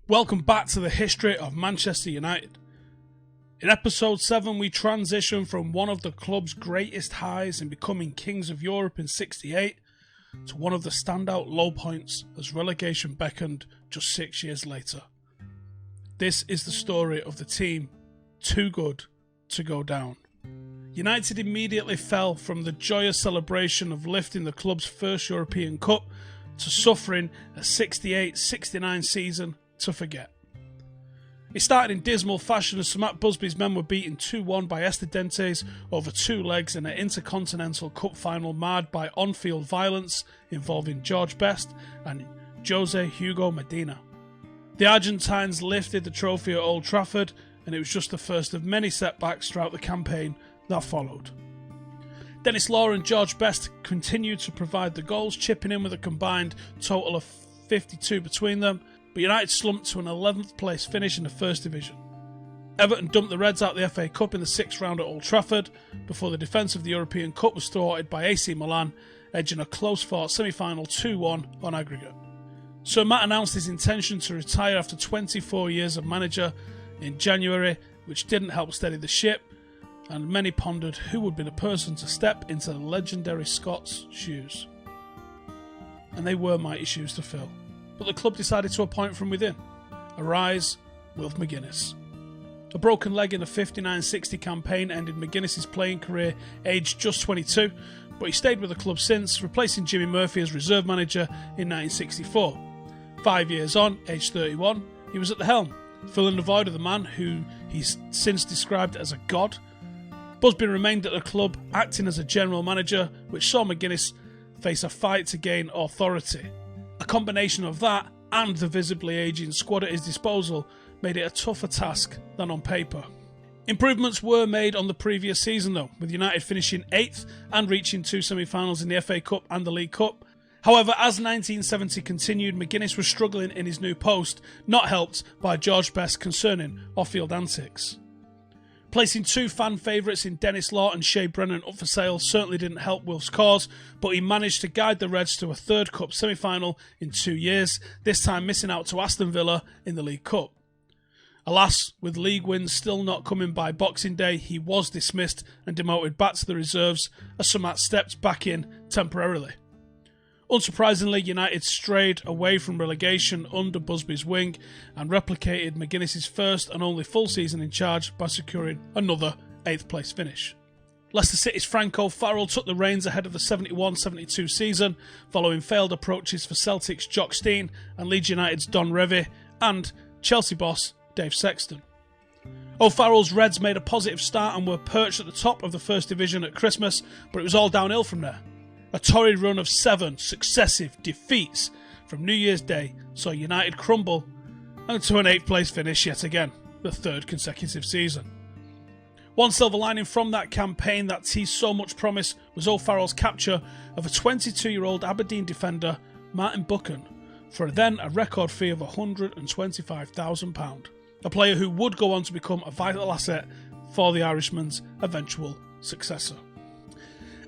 Welcome back to the history of Manchester United. In episode 7 we transition from one of the club's greatest highs in becoming kings of Europe in '68 to one of the standout low points as relegation beckoned just 6 years later. This is the story of the team too good to go down. United immediately fell from the joyous celebration of lifting the club's first European Cup to suffering a 68-69 season to forget. It started in dismal fashion as Sir Matt Busby's men were beaten 2-1 by Estudiantes over 2 legs in an Intercontinental Cup final marred by on-field violence involving George Best and Jose Hugo Medina. The Argentines lifted the trophy at Old Trafford, and it was just the first of many setbacks throughout the campaign that followed. Dennis Law and George Best continued to provide the goals, chipping in with a combined total of 52 between them, but United slumped to an 11th place finish in the First Division. Everton dumped the Reds out the FA Cup in the 6th round at Old Trafford before the defence of the European Cup was thwarted by AC Milan, edging a close-fought semi-final 2-1 on aggregate. Sir Matt announced his intention to retire after 24 years of manager in January, which didn't help steady the ship, and many pondered who would be the person to step into the legendary Scots' shoes. And they were mighty shoes to fill. But the club decided to appoint from within. Arise, Wilf McGuinness. A broken leg in the 59-60 campaign ended McGuinness's playing career aged just 22, but he stayed with the club since, replacing Jimmy Murphy as reserve manager in 1964. 5 years on, aged 31, he was at the helm, filling the void of the man who he's since described as a god. Busby remained at the club, acting as a general manager, which saw McGuinness face a fight to gain authority. A combination of that and the visibly ageing squad at his disposal made it a tougher task than on paper. Improvements were made on the previous season though, with United finishing 8th and reaching 2 semi-finals in the FA Cup and the League Cup. However, as 1970 continued, McGuinness was struggling in his new post, not helped by George Best concerning off-field antics. Placing 2 fan favourites in Dennis Law and Shea Brennan up for sale certainly didn't help Wilf's cause, but he managed to guide the Reds to a 3rd Cup semi-final in 2 years, this time missing out to Aston Villa in the League Cup. Alas, with league wins still not coming by Boxing Day, he was dismissed and demoted back to the reserves as Sir Matt stepped back in temporarily. Unsurprisingly, United strayed away from relegation under Busby's wing and replicated McGuinness's first and only full season in charge by securing another 8th place finish. Leicester City's Frank O'Farrell took the reins ahead of the 71-72 season, following failed approaches for Celtic's Jock Stein and Leeds United's Don Revie and Chelsea boss Dave Sexton. O'Farrell's Reds made a positive start and were perched at the top of the First Division at Christmas, but it was all downhill from there. A torrid run of 7 successive defeats from New Year's Day saw United crumble and to an 8th place finish yet again, the 3rd consecutive season. One silver lining from that campaign that teased so much promise was O'Farrell's capture of a 22-year-old Aberdeen defender, Martin Buchan, for then a record fee of £125,000, a player who would go on to become a vital asset for the Irishman's eventual successor.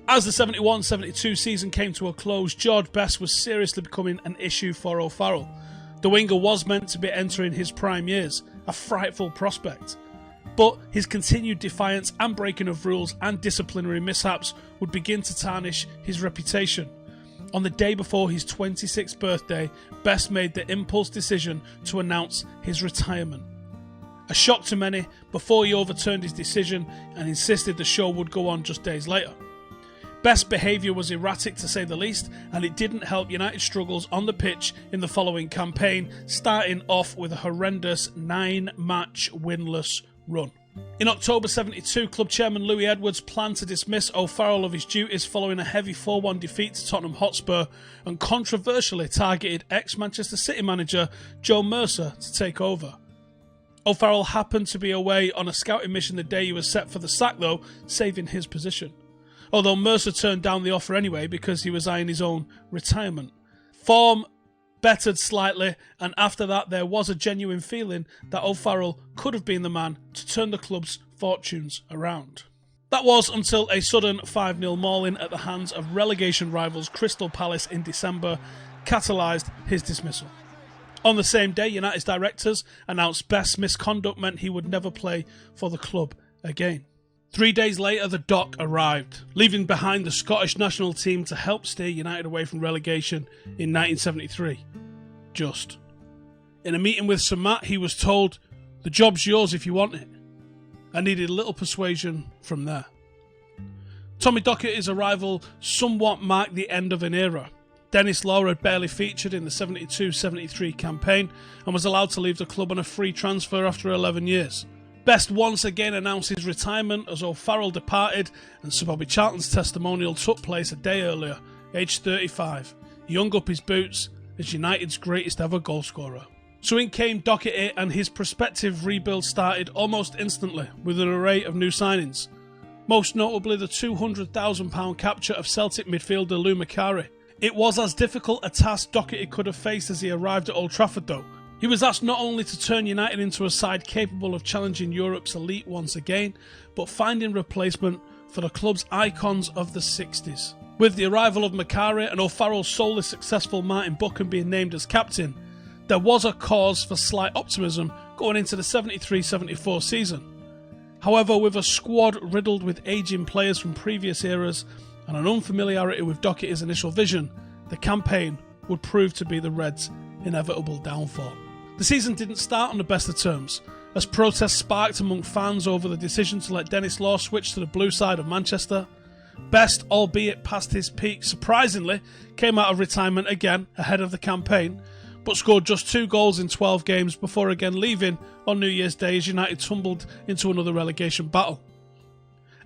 As the 71-72 season came to a close, George Best was seriously becoming an issue for O'Farrell. The winger was meant to be entering his prime years, a frightful prospect. But his continued defiance and breaking of rules and disciplinary mishaps would begin to tarnish his reputation. On the day before his 26th birthday, Best made the impulse decision to announce his retirement. A shock to many before he overturned his decision and insisted the show would go on just days later. Best's behaviour was erratic to say the least, and it didn't help United's struggles on the pitch in the following campaign, starting off with a horrendous 9-match winless run. In October 72, club chairman Louis Edwards planned to dismiss O'Farrell of his duties following a heavy 4-1 defeat to Tottenham Hotspur and controversially targeted ex-Manchester City manager Joe Mercer to take over. O'Farrell happened to be away on a scouting mission the day he was set for the sack though, saving his position. Although Mercer turned down the offer anyway because he was eyeing his own retirement. Form bettered slightly, and after that there was a genuine feeling that O'Farrell could have been the man to turn the club's fortunes around. That was until a sudden 5-0 mauling at the hands of relegation rivals Crystal Palace in December catalysed his dismissal. On the same day, United's directors announced Best's misconduct meant he would never play for the club again. 3 days later, the Doc arrived, leaving behind the Scottish national team to help steer United away from relegation in 1973. Just. In a meeting with Sir Matt, he was told, "The job's yours if you want it," and needed little persuasion from there. Tommy Docherty's arrival somewhat marked the end of an era. Dennis Law had barely featured in the 72-73 campaign and was allowed to leave the club on a free transfer after 11 years. Best once again announced his retirement as O'Farrell departed, and Sir Bobby Charlton's testimonial took place a day earlier, aged 35. He hung up his boots as United's greatest ever goalscorer. So in came Docherty, and his prospective rebuild started almost instantly with an array of new signings. Most notably the £200,000 capture of Celtic midfielder Lou Macari. It was as difficult a task Docherty could have faced as he arrived at Old Trafford though. He was asked not only to turn United into a side capable of challenging Europe's elite once again, but finding replacement for the club's icons of the 60s. With the arrival of Macari and O'Farrell's solely successful Martin Buchan being named as captain, there was a cause for slight optimism going into the 73-74 season. However, with a squad riddled with ageing players from previous eras and an unfamiliarity with Docherty's initial vision, the campaign would prove to be the Reds' inevitable downfall. The season didn't start on the best of terms, as protests sparked among fans over the decision to let Dennis Law switch to the blue side of Manchester. Best, albeit past his peak, surprisingly came out of retirement again ahead of the campaign, but scored just 2 goals in 12 games before again leaving on New Year's Day as United tumbled into another relegation battle.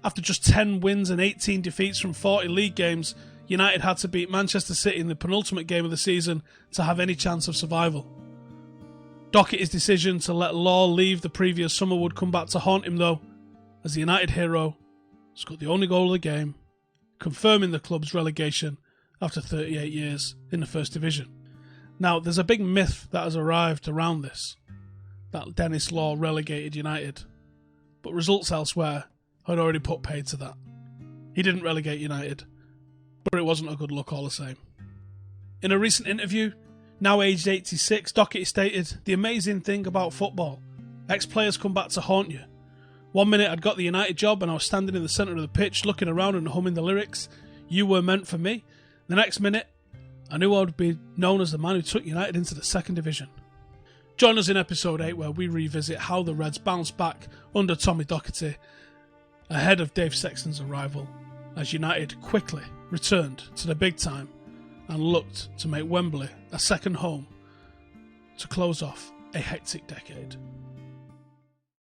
After just 10 wins and 18 defeats from 40 league games, United had to beat Manchester City in the penultimate game of the season to have any chance of survival. Docherty's decision to let Law leave the previous summer would come back to haunt him though, as the United hero scored the only goal of the game, confirming the club's relegation after 38 years in the First Division. Now, there's a big myth that has arrived around this, that Dennis Law relegated United, but results elsewhere had already put paid to that. He didn't relegate United, but it wasn't a good look all the same. In a recent interview, now aged 86, Docherty stated, "The amazing thing about football, ex-players come back to haunt you. One minute I'd got the United job and I was standing in the centre of the pitch looking around and humming the lyrics, 'You were meant for me.' The next minute, I knew I would be known as the man who took United into the second division." Join us in episode 8 where we revisit how the Reds bounced back under Tommy Docherty ahead of Dave Sexton's arrival, as United quickly returned to the big time and looked to make Wembley a second home to close off a hectic decade.